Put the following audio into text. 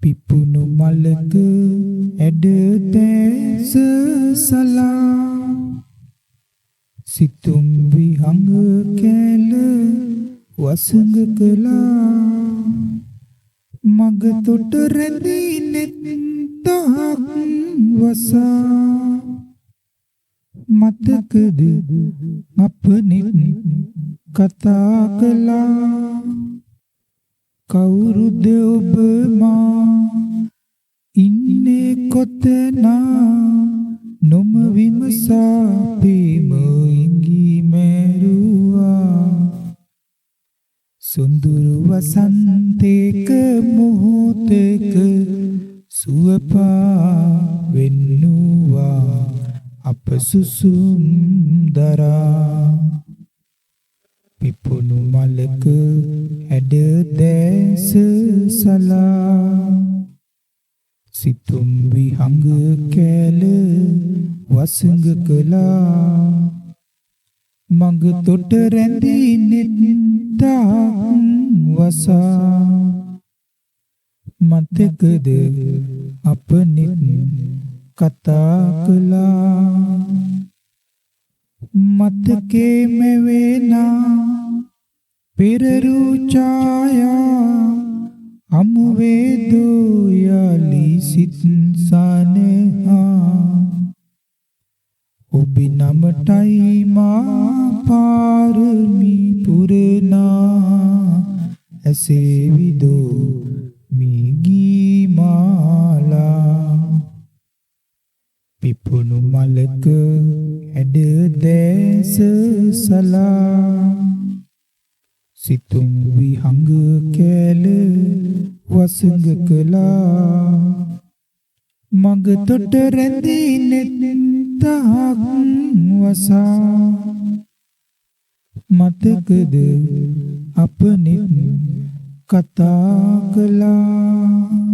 පිපුණු මලක ඇඩ දැස සලා සිතුම් විහඟ කැල වසඟ කළා මග තොට රැඳී නෙත් තහක් වසා මතකද අපනෙත් කතා කළා කවුරුද ඔබ මා ඉන්නේ කොතනා නොම විමසා පේම ඉඟි මැරුවා සුන්දුරු වසන්තේක මොහොතක සුවපා වෙන්නුවා අප සුසුම් දරා පිපුණු මලක ඇඩ දැස සලා සිතුම් විහඟ කැල වසඟ කළා මඟ තොට රැඳී නෙත් තහක් වසා මතකද අපනෙත් කතා කළා මතකේ මෙවෙනා පෙරරු ඡායා අමුවේ දෝයලි සිත් සනහා ඔබි නමටයි මා පාරමි පුරනා ඇසේ විදෝ මිගී මාලා පිපුණු මලක ඇඩ දැස සලා සිතුම් විහඟ කැල වසඟ කළා මග තොට රැඳී නෙත් තහක් වසා මතකද අපනෙත් කතා කළා